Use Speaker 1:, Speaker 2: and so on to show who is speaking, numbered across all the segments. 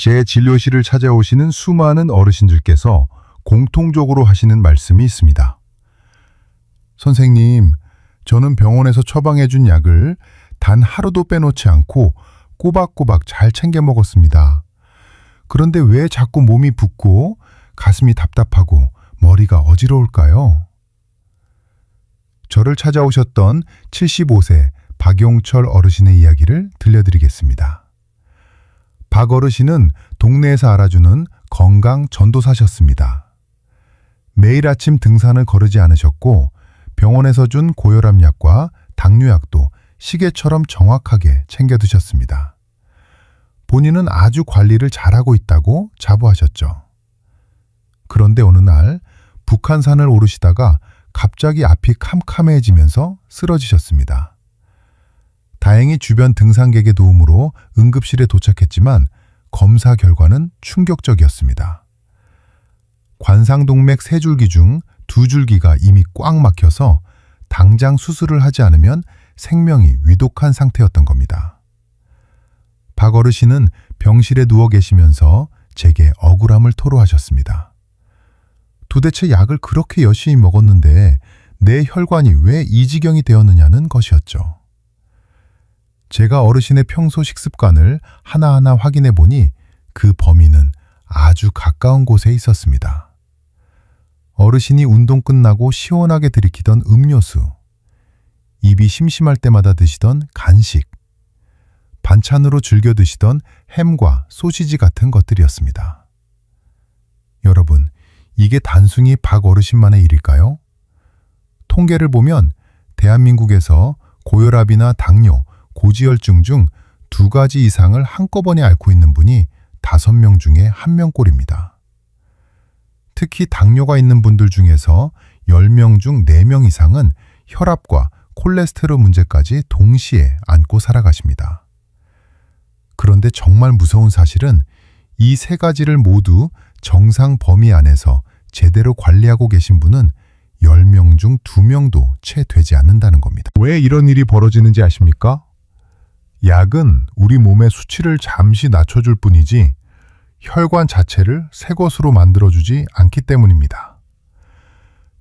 Speaker 1: 제 진료실을 찾아오시는 수많은 어르신들께서 공통적으로 하시는 말씀이 있습니다. 선생님, 저는 병원에서 처방해준 약을 단 하루도 빼놓지 않고 꼬박꼬박 잘 챙겨 먹었습니다. 그런데 왜 자꾸 몸이 붓고 가슴이 답답하고 머리가 어지러울까요? 저를 찾아오셨던 75세 박용철 어르신의 이야기를 들려드리겠습니다. 박 어르신은 동네에서 알아주는 건강 전도사셨습니다. 매일 아침 등산을 거르지 않으셨고 병원에서 준 고혈압 약과 당뇨약도 시계처럼 정확하게 챙겨 드셨습니다. 본인은 아주 관리를 잘하고 있다고 자부하셨죠. 그런데 어느 날 북한산을 오르시다가 갑자기 앞이 캄캄해지면서 쓰러지셨습니다. 다행히 주변 등산객의 도움으로 응급실에 도착했지만 검사 결과는 충격적이었습니다. 관상동맥 3줄기 중 2줄기가 이미 꽉 막혀서 당장 수술을 하지 않으면 생명이 위독한 상태였던 겁니다. 박 어르신은 병실에 누워 계시면서 제게 억울함을 토로하셨습니다. 도대체 약을 그렇게 열심히 먹었는데 내 혈관이 왜 이 지경이 되었느냐는 것이었죠. 제가 어르신의 평소 식습관을 하나하나 확인해 보니 그 범인은 아주 가까운 곳에 있었습니다. 어르신이 운동 끝나고 시원하게 들이키던 음료수, 입이 심심할 때마다 드시던 간식, 반찬으로 즐겨 드시던 햄과 소시지 같은 것들이었습니다. 여러분, 이게 단순히 박 어르신만의 일일까요? 통계를 보면 대한민국에서 고혈압이나 당뇨, 고지혈증 중 2가지 이상을 한꺼번에 앓고 있는 분이 5명 중에 1명꼴입니다. 특히 당뇨가 있는 분들 중에서 10명 중 4명 이상은 혈압과 콜레스테롤 문제까지 동시에 안고 살아가십니다. 그런데 정말 무서운 사실은 이 3가지를 모두 정상 범위 안에서 제대로 관리하고 계신 분은 10명 중 2명도 채 되지 않는다는 겁니다. 왜 이런 일이 벌어지는지 아십니까? 약은 우리 몸의 수치를 잠시 낮춰줄 뿐이지 혈관 자체를 새 것으로 만들어주지 않기 때문입니다.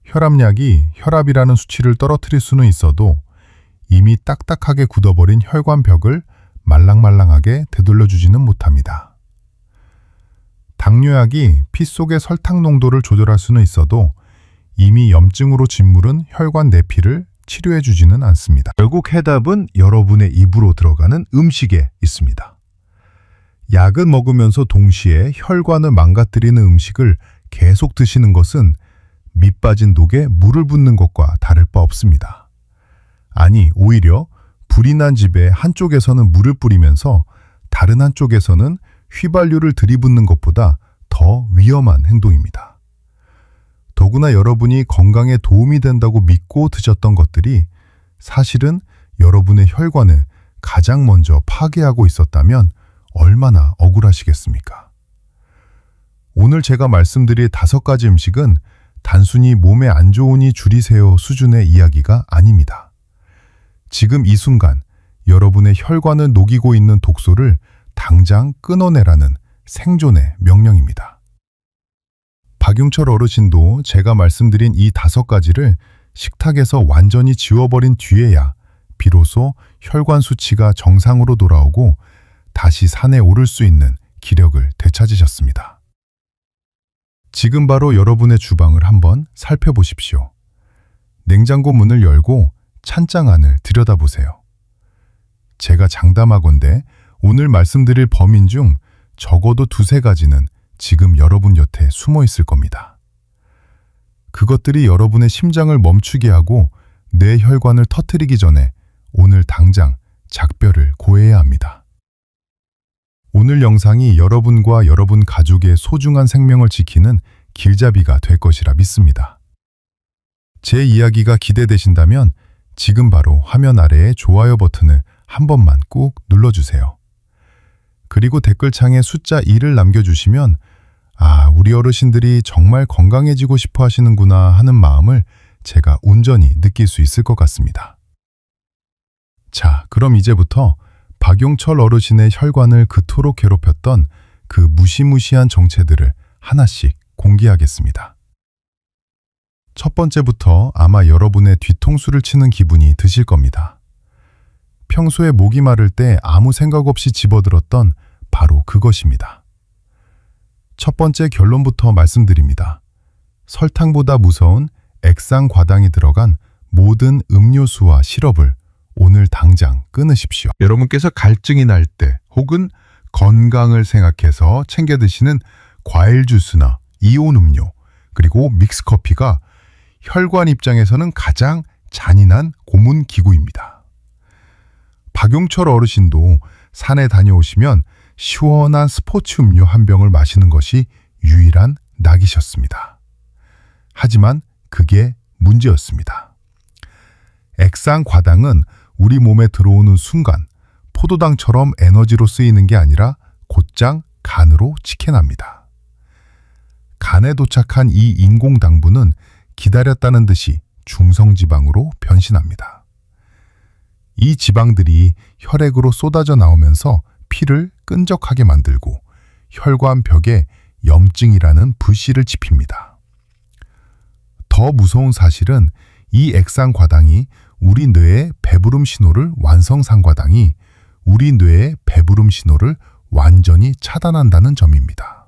Speaker 1: 혈압약이 혈압이라는 수치를 떨어뜨릴 수는 있어도 이미 딱딱하게 굳어버린 혈관벽을 말랑말랑하게 되돌려주지는 못합니다. 당뇨약이 피 속의 설탕 농도를 조절할 수는 있어도 이미 염증으로 짓무른 혈관 내피를 치료해주지는 않습니다. 결국 해답은 여러분의 입으로 들어가는 음식에 있습니다. 약은 먹으면서 동시에 혈관을 망가뜨리는 음식을 계속 드시는 것은 밑 빠진 독에 물을 붓는 것과 다를 바 없습니다. 아니, 오히려 불이 난 집에 한쪽에서는 물을 뿌리면서 다른 한쪽에서는 휘발유를 들이붓는 것보다 더 위험한 행동입니다. 더구나 여러분이 건강에 도움이 된다고 믿고 드셨던 것들이 사실은 여러분의 혈관을 가장 먼저 파괴하고 있었다면 얼마나 억울하시겠습니까? 오늘 제가 말씀드릴 5가지 음식은 단순히 몸에 안 좋으니 줄이세요 수준의 이야기가 아닙니다. 지금 이 순간 여러분의 혈관을 녹이고 있는 독소를 당장 끊어내라는 생존의 명령입니다. 박용철 어르신도 제가 말씀드린 이 5가지를 식탁에서 완전히 지워버린 뒤에야 비로소 혈관 수치가 정상으로 돌아오고 다시 산에 오를 수 있는 기력을 되찾으셨습니다. 지금 바로 여러분의 주방을 한번 살펴보십시오. 냉장고 문을 열고 찬장 안을 들여다보세요. 제가 장담하건대 오늘 말씀드릴 범인 중 적어도 2-3가지는 지금 여러분 곁에 숨어 있을 겁니다. 그것들이 여러분의 심장을 멈추게 하고 뇌 혈관을 터뜨리기 전에 오늘 당장 작별을 고해야 합니다. 오늘 영상이 여러분과 여러분 가족의 소중한 생명을 지키는 길잡이가 될 것이라 믿습니다. 제 이야기가 기대되신다면 지금 바로 화면 아래의 좋아요 버튼을 한 번만 꾹 눌러주세요. 그리고 댓글창에 숫자 2를 남겨주시면 우리 어르신들이 정말 건강해지고 싶어 하시는구나 하는 마음을 제가 온전히 느낄 수 있을 것 같습니다. 자, 그럼 이제부터 박용철 어르신의 혈관을 그토록 괴롭혔던 그 무시무시한 정체들을 하나씩 공개하겠습니다. 첫 번째부터 아마 여러분의 뒤통수를 치는 기분이 드실 겁니다. 평소에 목이 마를 때 아무 생각 없이 집어들었던 바로 그것입니다. 첫 번째 결론부터 말씀드립니다. 설탕보다 무서운 액상과당이 들어간 모든 음료수와 시럽을 오늘 당장 끊으십시오. 여러분께서 갈증이 날 때 혹은 건강을 생각해서 챙겨 드시는 과일 주스나 이온 음료 그리고 믹스커피가 혈관 입장에서는 가장 잔인한 고문 기구입니다. 박용철 어르신도 산에 다녀오시면 시원한 스포츠 음료 한 병을 마시는 것이 유일한 낙이셨습니다. 하지만 그게 문제였습니다. 액상과당은 우리 몸에 들어오는 순간 포도당처럼 에너지로 쓰이는 게 아니라 곧장 간으로 직행합니다. 간에 도착한 이 인공당분은 기다렸다는 듯이 중성지방으로 변신합니다. 이 지방들이 혈액으로 쏟아져 나오면서 피를 끈적하게 만들고 혈관벽에 염증이라는 불씨를 지핍니다. 더 무서운 사실은 이 액상과당이 우리 뇌의 배부름 신호를 완성상과당이 우리 뇌의 배부름 신호를 완전히 차단한다는 점입니다.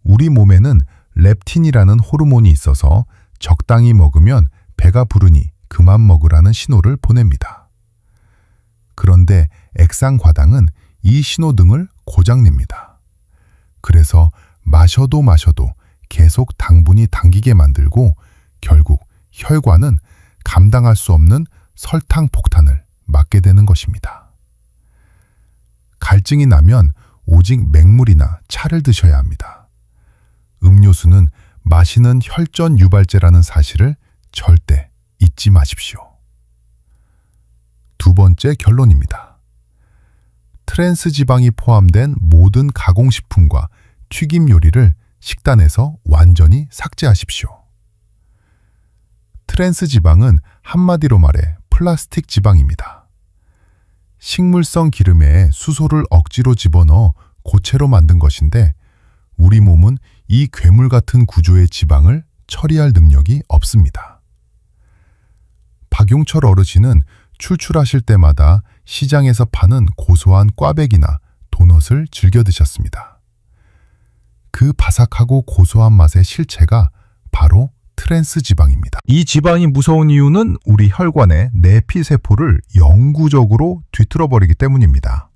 Speaker 1: 우리 몸에는 렙틴이라는 호르몬이 있어서 적당히 먹으면 배가 부르니 그만 먹으라는 신호를 보냅니다. 그런데 액상과당은 이 신호등을 고장냅니다. 그래서 마셔도 계속 당분이 당기게 만들고 결국 혈관은 감당할 수 없는 설탕 폭탄을 맞게 되는 것입니다. 갈증이 나면 오직 맹물이나 차를 드셔야 합니다. 음료수는 마시는 혈전 유발제라는 사실을 절대 잊지 마십시오. 두 번째 결론입니다. 트랜스 지방이 포함된 모든 가공식품과 튀김 요리를 식단에서 완전히 삭제하십시오. 트랜스 지방은 한마디로 말해 플라스틱 지방입니다. 식물성 기름에 수소를 억지로 집어넣어 고체로 만든 것인데 우리 몸은 이 괴물 같은 구조의 지방을 처리할 능력이 없습니다. 박용철 어르신은 출출하실 때마다 시장에서 파는 고소한 꽈배기나 도넛을 즐겨 드셨습니다. 그 바삭하고 고소한 맛의 실체가 바로 트랜스 지방입니다. 이 지방이 무서운 이유는 우리 혈관의 내피세포를 영구적으로 뒤틀어버리기 때문입니다.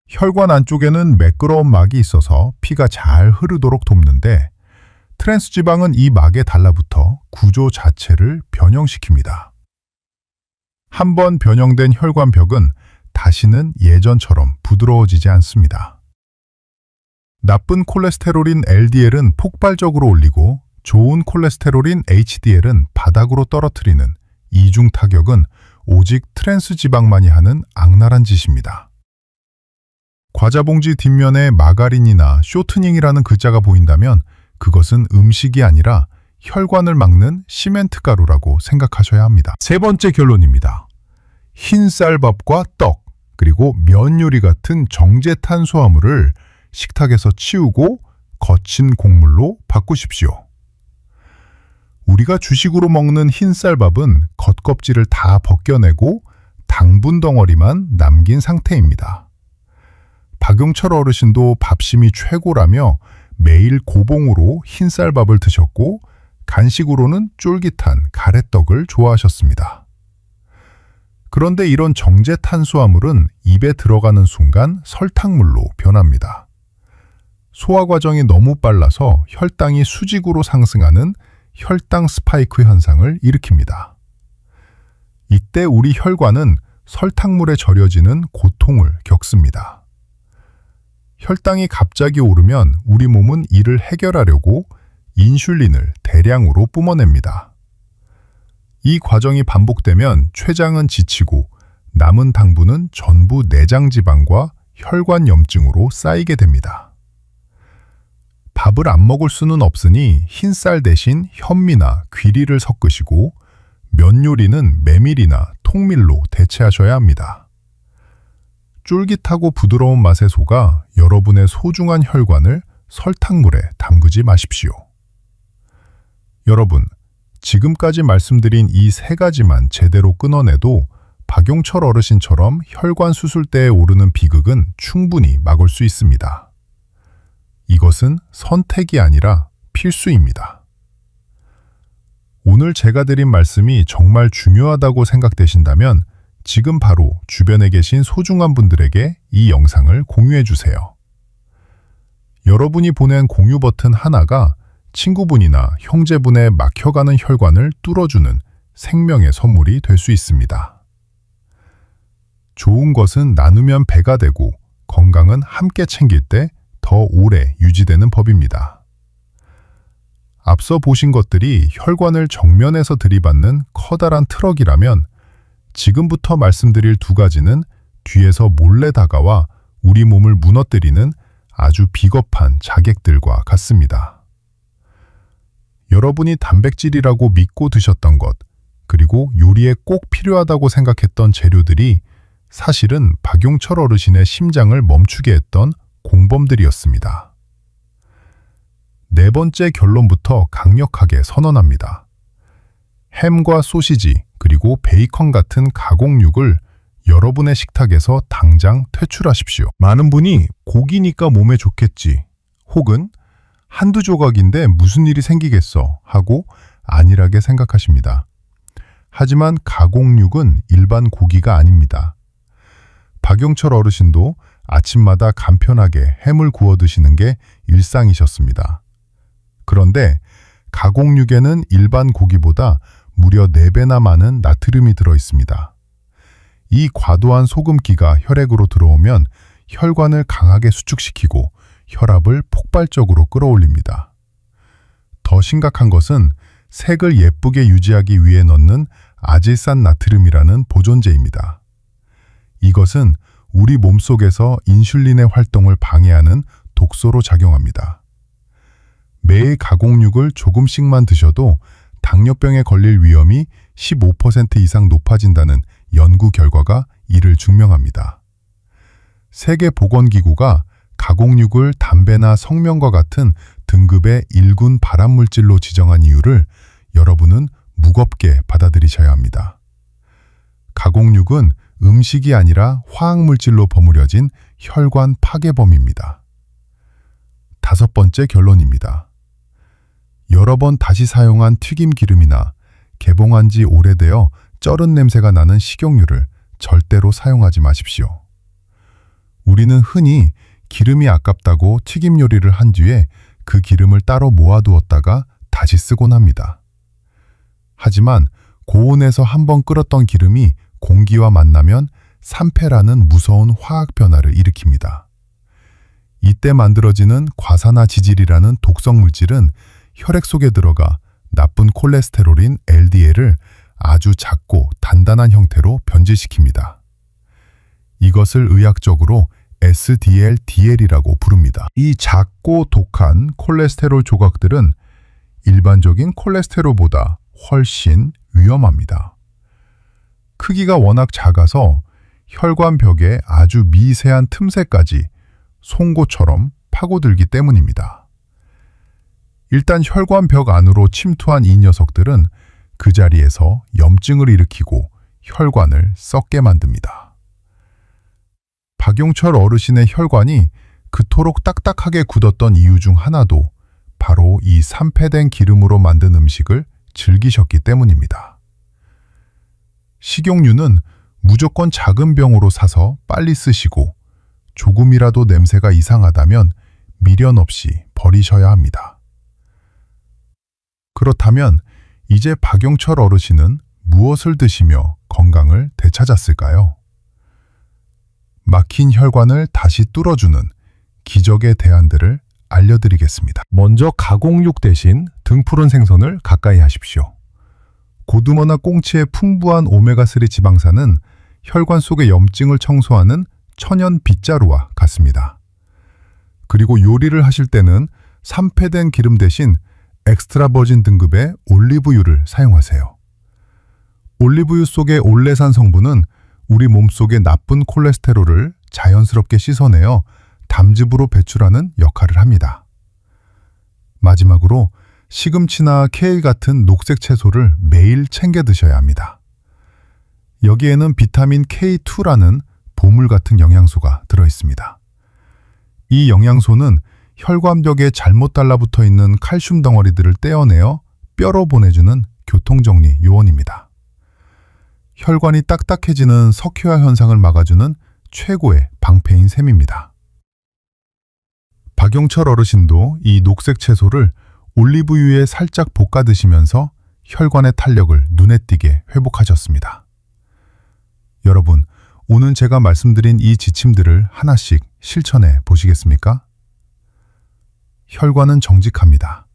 Speaker 1: 혈관 안쪽에는 매끄러운 막이 있어서 피가 잘 흐르도록 돕는데 트랜스 지방은 이 막에 달라붙어 구조 자체를 변형시킵니다. 한번 변형된 혈관벽은 다시는 예전처럼 부드러워지지 않습니다. 나쁜 콜레스테롤인 LDL은 폭발적으로 올리고 좋은 콜레스테롤인 HDL은 바닥으로 떨어뜨리는 이중 타격은 오직 트랜스 지방만이 하는 악랄한 짓입니다. 과자 봉지 뒷면에 마가린이나 쇼트닝이라는 글자가 보인다면 그것은 음식이 아니라 혈관을 막는 시멘트 가루라고 생각하셔야 합니다. 세 번째 결론입니다. 흰쌀밥과 떡, 그리고 면 요리 같은 정제 탄수화물을 식탁에서 치우고 거친 곡물로 바꾸십시오. 우리가 주식으로 먹는 흰쌀밥은 겉껍질을 다 벗겨내고 당분 덩어리만 남긴 상태입니다. 박용철 어르신도 밥심이 최고라며 매일 고봉으로 흰쌀밥을 드셨고 간식으로는 쫄깃한 가래떡을 좋아하셨습니다. 그런데 이런 정제 탄수화물은 입에 들어가는 순간 설탕물로 변합니다. 소화 과정이 너무 빨라서 혈당이 수직으로 상승하는 혈당 스파이크 현상을 일으킵니다. 이때 우리 혈관은 설탕물에 절여지는 고통을 겪습니다. 혈당이 갑자기 오르면 우리 몸은 이를 해결하려고 인슐린을 대량으로 뿜어냅니다. 이 과정이 반복되면 췌장은 지치고 남은 당분은 전부 내장 지방과 혈관 염증으로 쌓이게 됩니다. 밥을 안 먹을 수는 없으니 흰쌀 대신 현미나 귀리를 섞으시고 면 요리는 메밀이나 통밀로 대체하셔야 합니다. 쫄깃하고 부드러운 맛에 속아 여러분의 소중한 혈관을 설탕물에 담그지 마십시오. 여러분, 지금까지 말씀드린 이 세 가지만 제대로 끊어내도 박용철 어르신처럼 혈관 수술대에 오르는 비극은 충분히 막을 수 있습니다. 이것은 선택이 아니라 필수입니다. 오늘 제가 드린 말씀이 정말 중요하다고 생각되신다면 지금 바로 주변에 계신 소중한 분들에게 이 영상을 공유해 주세요. 여러분이 보낸 공유 버튼 하나가 친구분이나 형제분의 막혀가는 혈관을 뚫어주는 생명의 선물이 될 수 있습니다. 좋은 것은 나누면 배가 되고 건강은 함께 챙길 때 더 오래 유지되는 법입니다. 앞서 보신 것들이 혈관을 정면에서 들이받는 커다란 트럭이라면 지금부터 말씀드릴 두 가지는 뒤에서 몰래 다가와 우리 몸을 무너뜨리는 아주 비겁한 자객들과 같습니다. 여러분이 단백질이라고 믿고 드셨던 것, 그리고 요리에 꼭 필요하다고 생각했던 재료들이 사실은 박용철 어르신의 심장을 멈추게 했던 공범들이었습니다. 네 번째 결론부터 강력하게 선언합니다. 햄과 소시지, 그리고 베이컨 같은 가공육을 여러분의 식탁에서 당장 퇴출하십시오. 많은 분이 고기니까 몸에 좋겠지, 혹은 한두 조각인데 무슨 일이 생기겠어 하고 안일하게 생각하십니다. 하지만 가공육은 일반 고기가 아닙니다. 박용철 어르신도 아침마다 간편하게 햄을 구워 드시는 게 일상이셨습니다. 그런데 가공육에는 일반 고기보다 무려 4배나 많은 나트륨이 들어 있습니다. 이 과도한 소금기가 혈액으로 들어오면 혈관을 강하게 수축시키고 혈압을 폭발적으로 끌어올립니다. 더 심각한 것은 색을 예쁘게 유지하기 위해 넣는 아질산 나트륨이라는 보존제입니다. 이것은 우리 몸속에서 인슐린의 활동을 방해하는 독소로 작용합니다. 매일 가공육을 조금씩만 드셔도 당뇨병에 걸릴 위험이 15% 이상 높아진다는 연구 결과가 이를 증명합니다. 세계보건기구가 가공육을 담배나 성면과 같은 등급의 1군 발암물질로 지정한 이유를 여러분은 무겁게 받아들이셔야 합니다. 가공육은 음식이 아니라 화학물질로 버무려진 혈관 파괴범입니다. 5번째 결론입니다. 여러 번 다시 사용한 튀김 기름이나 개봉한 지 오래되어 쩔은 냄새가 나는 식용유를 절대로 사용하지 마십시오. 우리는 흔히 기름이 아깝다고 튀김 요리를 한 뒤에 그 기름을 따로 모아두었다가 다시 쓰곤 합니다. 하지만 고온에서 한번 끓었던 기름이 공기와 만나면 산패라는 무서운 화학 변화를 일으킵니다. 이때 만들어지는 과산화지질이라는 독성 물질은 혈액 속에 들어가 나쁜 콜레스테롤인 LDL을 아주 작고 단단한 형태로 변질시킵니다. 이것을 의학적으로 SDL-DL이라고 부릅니다. 이 작고 독한 콜레스테롤 조각들은 일반적인 콜레스테롤보다 훨씬 위험합니다. 크기가 워낙 작아서 혈관벽에 아주 미세한 틈새까지 송곳처럼 파고들기 때문입니다. 일단 혈관벽 안으로 침투한 이 녀석들은 그 자리에서 염증을 일으키고 혈관을 썩게 만듭니다. 박용철 어르신의 혈관이 그토록 딱딱하게 굳었던 이유 중 하나도 바로 이 산패된 기름으로 만든 음식을 즐기셨기 때문입니다. 식용유는 무조건 작은 병으로 사서 빨리 쓰시고 조금이라도 냄새가 이상하다면 미련 없이 버리셔야 합니다. 그렇다면 이제 박용철 어르신은 무엇을 드시며 건강을 되찾았을까요? 막힌 혈관을 다시 뚫어주는 기적의 대안들을 알려드리겠습니다. 먼저 가공육 대신 등푸른 생선을 가까이 하십시오. 고등어나 꽁치의 풍부한 오메가3 지방산은 혈관 속의 염증을 청소하는 천연 빗자루와 같습니다. 그리고 요리를 하실 때는 산패된 기름 대신 엑스트라 버진 등급의 올리브유를 사용하세요. 올리브유 속의 올레산 성분은 우리 몸속의 나쁜 콜레스테롤을 자연스럽게 씻어내어 담즙으로 배출하는 역할을 합니다. 마지막으로 시금치나 케일 같은 녹색 채소를 매일 챙겨 드셔야 합니다. 여기에는 비타민 K2라는 보물 같은 영양소가 들어있습니다. 이 영양소는 혈관벽에 잘못 달라붙어 있는 칼슘 덩어리들을 떼어내어 뼈로 보내주는 교통정리 요원입니다. 혈관이 딱딱해지는 석회화 현상을 막아주는 최고의 방패인 셈입니다. 박용철 어르신도 이 녹색 채소를 올리브유에 살짝 볶아 드시면서 혈관의 탄력을 눈에 띄게 회복하셨습니다. 여러분, 오늘 제가 말씀드린 이 지침들을 하나씩 실천해 보시겠습니까? 혈관은 정직합니다.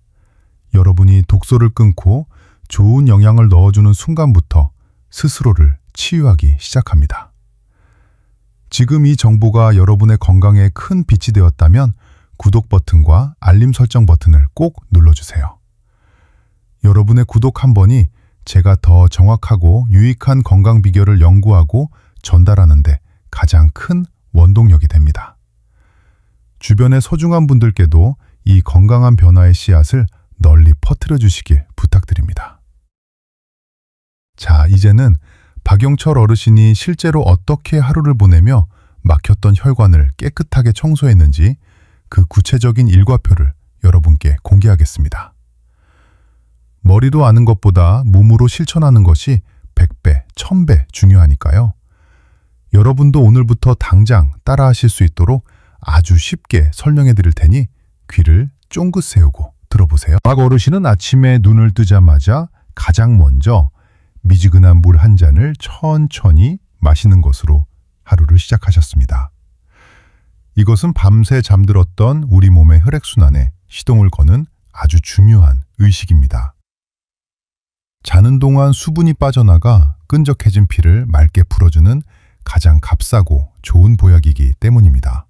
Speaker 1: 여러분이 독소를 끊고 좋은 영양을 넣어주는 순간부터 스스로를 치유하기 시작합니다. 지금 이 정보가 여러분의 건강에 큰 빛이 되었다면 구독 버튼과 알림 설정 버튼을 꼭 눌러주세요. 여러분의 구독 한 번이 제가 더 정확하고 유익한 건강 비결을 연구하고 전달하는 데 가장 큰 원동력이 됩니다. 주변의 소중한 분들께도 이 건강한 변화의 씨앗을 널리 퍼뜨려 주시길 부탁드립니다. 자, 이제는 박용철 어르신이 실제로 어떻게 하루를 보내며 막혔던 혈관을 깨끗하게 청소했는지 그 구체적인 일과표를 여러분께 공개하겠습니다. 머리로 아는 것보다 몸으로 실천하는 것이 100배, 1000배 중요하니까요. 여러분도 오늘부터 당장 따라하실 수 있도록 아주 쉽게 설명해 드릴 테니 귀를 쫑긋 세우고 들어보세요. 박 어르신은 아침에 눈을 뜨자마자 가장 먼저 미지근한 물 한 잔을 천천히 마시는 것으로 하루를 시작하셨습니다. 이것은 밤새 잠들었던 우리 몸의 혈액순환에 시동을 거는 아주 중요한 의식입니다. 자는 동안 수분이 빠져나가 끈적해진 피를 맑게 풀어주는 가장 값싸고 좋은 보약이기 때문입니다.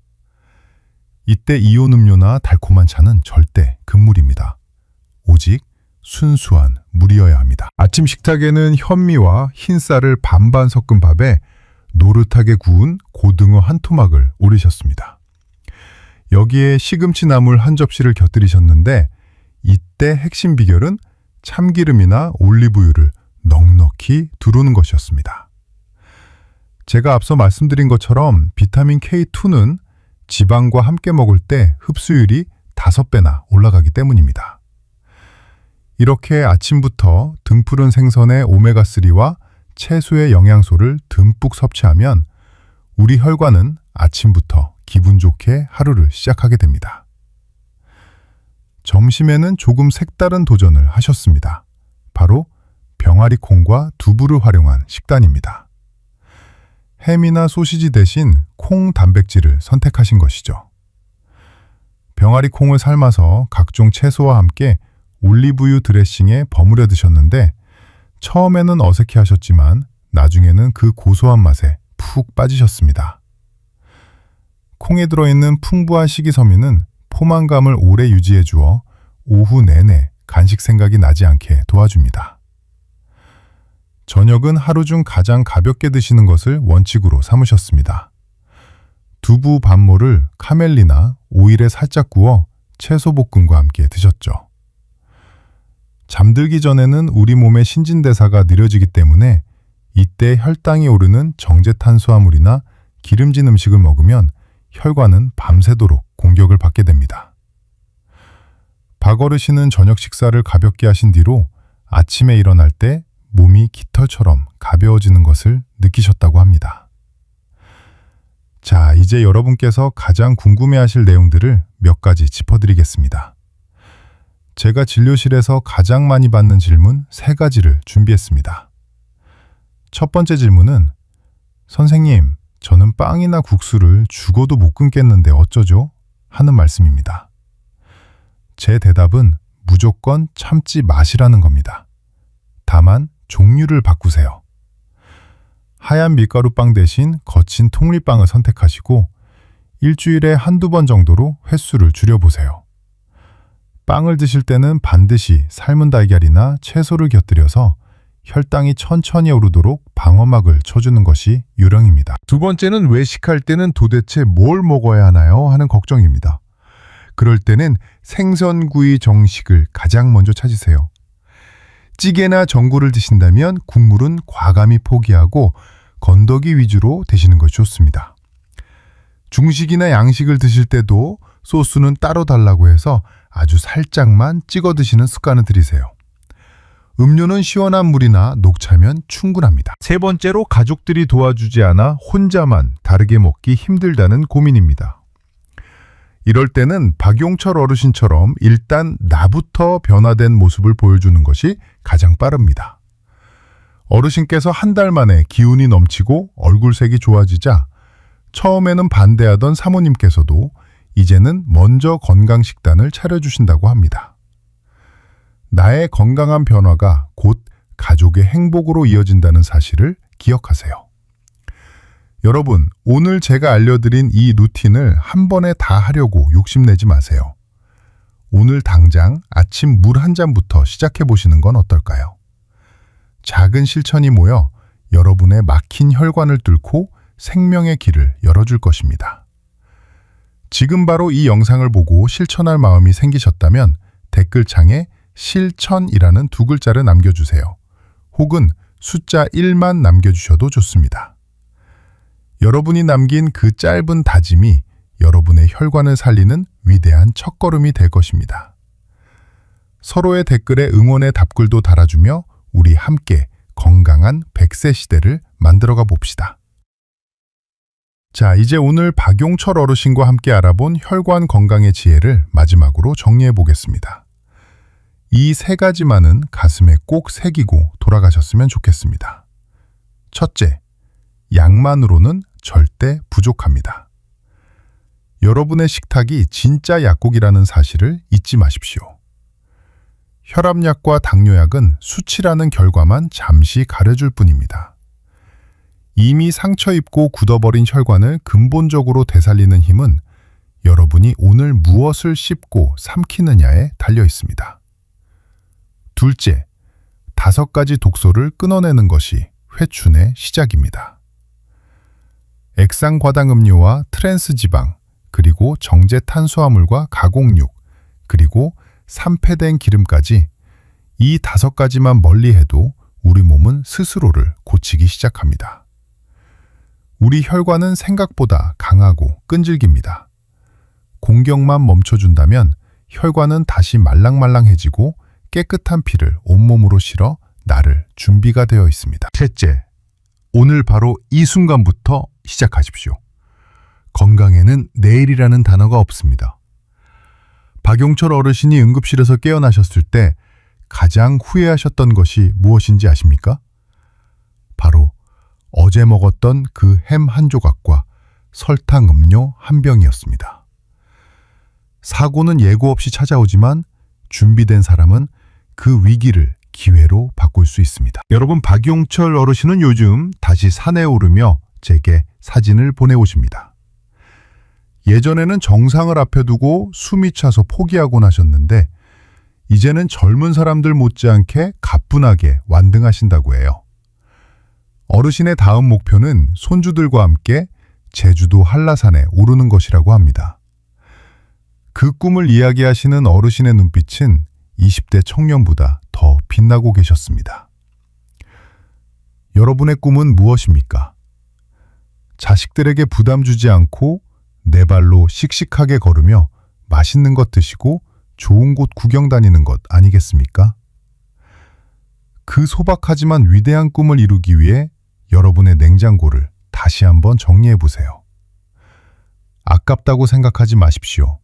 Speaker 1: 이때 이온 음료나 달콤한 차는 절대 금물입니다. 오직 순수한 물이어야 합니다. 아침 식탁에는 현미와 흰쌀을 반반 섞은 밥에 노릇하게 구운 고등어 한 토막을 올리셨습니다. 여기에 시금치 나물 한 접시를 곁들이셨는데 이때 핵심 비결은 참기름이나 올리브유를 넉넉히 두르는 것이었습니다. 제가 앞서 말씀드린 것처럼 비타민 K2는 지방과 함께 먹을 때 흡수율이 5배나 올라가기 때문입니다. 이렇게 아침부터 등푸른 생선의 오메가3와 채소의 영양소를 듬뿍 섭취하면 우리 혈관은 아침부터 기분 좋게 하루를 시작하게 됩니다. 점심에는 조금 색다른 도전을 하셨습니다. 바로 병아리 콩과 두부를 활용한 식단입니다. 햄이나 소시지 대신 콩 단백질을 선택하신 것이죠. 병아리 콩을 삶아서 각종 채소와 함께 올리브유 드레싱에 버무려 드셨는데 처음에는 어색해 하셨지만 나중에는 그 고소한 맛에 푹 빠지셨습니다. 콩에 들어있는 풍부한 식이섬유는 포만감을 오래 유지해 주어 오후 내내 간식 생각이 나지 않게 도와줍니다. 저녁은 하루 중 가장 가볍게 드시는 것을 원칙으로 삼으셨습니다. 두부 반모를 카멜리나 오일에 살짝 구워 채소 볶음과 함께 드셨죠. 잠들기 전에는 우리 몸의 신진대사가 느려지기 때문에 이때 혈당이 오르는 정제탄수화물이나 기름진 음식을 먹으면 혈관은 밤새도록 공격을 받게 됩니다. 박 어르신은 저녁 식사를 가볍게 하신 뒤로 아침에 일어날 때 몸이 깃털처럼 가벼워지는 것을 느끼셨다고 합니다. 자, 이제 여러분께서 가장 궁금해하실 내용들을 몇 가지 짚어드리겠습니다. 제가 진료실에서 가장 많이 받는 질문 3가지를 준비했습니다. 첫 번째 질문은 선생님, 저는 빵이나 국수를 죽어도 못 끊겠는데 어쩌죠? 하는 말씀입니다. 제 대답은 무조건 참지 마시라는 겁니다. 다만 종류를 바꾸세요. 하얀 밀가루빵 대신 거친 통밀빵을 선택하시고 일주일에 한두 번 정도로 횟수를 줄여보세요. 빵을 드실 때는 반드시 삶은 달걀이나 채소를 곁들여서 혈당이 천천히 오르도록 방어막을 쳐주는 것이 요령입니다. 두 번째는 외식할 때는 도대체 뭘 먹어야 하나요? 하는 걱정입니다. 그럴 때는 생선구이 정식을 가장 먼저 찾으세요. 찌개나 전구를 드신다면 국물은 과감히 포기하고 건더기 위주로 드시는 것이 좋습니다. 중식이나 양식을 드실 때도 소스는 따로 달라고 해서 아주 살짝만 찍어 드시는 습관을 들이세요. 음료는 시원한 물이나 녹차면 충분합니다. 세 번째로 가족들이 도와주지 않아 혼자만 다르게 먹기 힘들다는 고민입니다. 이럴 때는 박용철 어르신처럼 일단 나부터 변화된 모습을 보여주는 것이 가장 빠릅니다. 어르신께서 한 달 만에 기운이 넘치고 얼굴색이 좋아지자 처음에는 반대하던 사모님께서도 이제는 먼저 건강식단을 차려주신다고 합니다. 나의 건강한 변화가 곧 가족의 행복으로 이어진다는 사실을 기억하세요. 여러분, 오늘 제가 알려드린 이 루틴을 한 번에 다 하려고 욕심내지 마세요. 오늘 당장 아침 물 한 잔부터 시작해 보시는 건 어떨까요? 작은 실천이 모여 여러분의 막힌 혈관을 뚫고 생명의 길을 열어줄 것입니다. 지금 바로 이 영상을 보고 실천할 마음이 생기셨다면 댓글창에 실천이라는 두 글자를 남겨주세요. 혹은 숫자 1만 남겨주셔도 좋습니다. 여러분이 남긴 그 짧은 다짐이 여러분의 혈관을 살리는 위대한 첫걸음이 될 것입니다. 서로의 댓글에 응원의 답글도 달아주며 우리 함께 건강한 100세 시대를 만들어가 봅시다. 자, 이제 오늘 박용철 어르신과 함께 알아본 혈관 건강의 지혜를 마지막으로 정리해 보겠습니다. 이 세 가지만은 가슴에 꼭 새기고 돌아가셨으면 좋겠습니다. 첫째, 약만으로는 절대 부족합니다. 여러분의 식탁이 진짜 약국이라는 사실을 잊지 마십시오. 혈압약과 당뇨약은 수치라는 결과만 잠시 가려줄 뿐입니다. 이미 상처 입고 굳어버린 혈관을 근본적으로 되살리는 힘은 여러분이 오늘 무엇을 씹고 삼키느냐에 달려 있습니다. 둘째, 5가지 독소를 끊어내는 것이 회춘의 시작입니다. 액상과당음료와 트랜스지방, 그리고 정제 탄수화물과 가공육, 그리고 산패된 기름까지 이 5가지만 멀리해도 우리 몸은 스스로를 고치기 시작합니다. 우리 혈관은 생각보다 강하고 끈질깁니다. 공격만 멈춰준다면 혈관은 다시 말랑말랑해지고 깨끗한 피를 온몸으로 실어 나를 준비가 되어 있습니다. 셋째, 오늘 바로 이 순간부터 시작하십시오. 건강에는 내일이라는 단어가 없습니다. 박용철 어르신이 응급실에서 깨어나셨을 때 가장 후회하셨던 것이 무엇인지 아십니까? 바로 어제 먹었던 그 햄 한 조각과 설탕 음료 한 병이었습니다. 사고는 예고 없이 찾아오지만 준비된 사람은 그 위기를 기회로 바꿀 수 있습니다. 여러분, 박용철 어르신은 요즘 다시 산에 오르며 제게 사진을 보내오십니다. 예전에는 정상을 앞에 두고 숨이 차서 포기하곤 하셨는데 이제는 젊은 사람들 못지않게 가뿐하게 완등하신다고 해요. 어르신의 다음 목표는 손주들과 함께 제주도 한라산에 오르는 것이라고 합니다. 그 꿈을 이야기하시는 어르신의 눈빛은 20대 청년보다 더 빛나고 계셨습니다. 여러분의 꿈은 무엇입니까? 자식들에게 부담 주지 않고 내 발로 씩씩하게 걸으며 맛있는 것 드시고 좋은 곳 구경 다니는 것 아니겠습니까? 그 소박하지만 위대한 꿈을 이루기 위해 여러분의 냉장고를 다시 한번 정리해 보세요. 아깝다고 생각하지 마십시오.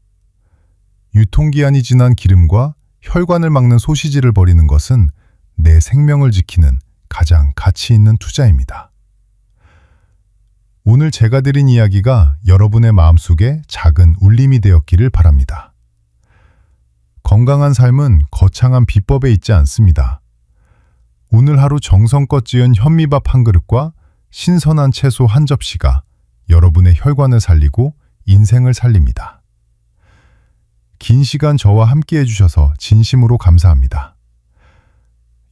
Speaker 1: 유통기한이 지난 기름과 혈관을 막는 소시지를 버리는 것은 내 생명을 지키는 가장 가치 있는 투자입니다. 오늘 제가 드린 이야기가 여러분의 마음속에 작은 울림이 되었기를 바랍니다. 건강한 삶은 거창한 비법에 있지 않습니다. 오늘 하루 정성껏 지은 현미밥 한 그릇과 신선한 채소 한 접시가 여러분의 혈관을 살리고 인생을 살립니다. 긴 시간 저와 함께 해주셔서 진심으로 감사합니다.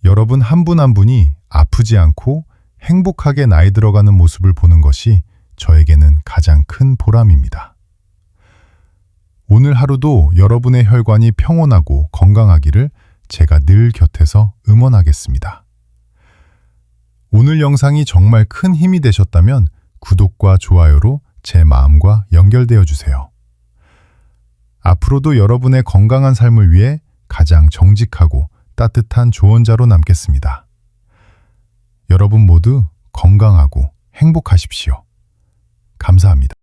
Speaker 1: 여러분 한 분 한 분이 아프지 않고 행복하게 나이 들어가는 모습을 보는 것이 저에게는 가장 큰 보람입니다. 오늘 하루도 여러분의 혈관이 평온하고 건강하기를 제가 늘 곁에서 응원하겠습니다. 오늘 영상이 정말 큰 힘이 되셨다면 구독과 좋아요로 제 마음과 연결되어 주세요. 앞으로도 여러분의 건강한 삶을 위해 가장 정직하고 따뜻한 조언자로 남겠습니다. 여러분 모두 건강하고 행복하십시오. 감사합니다.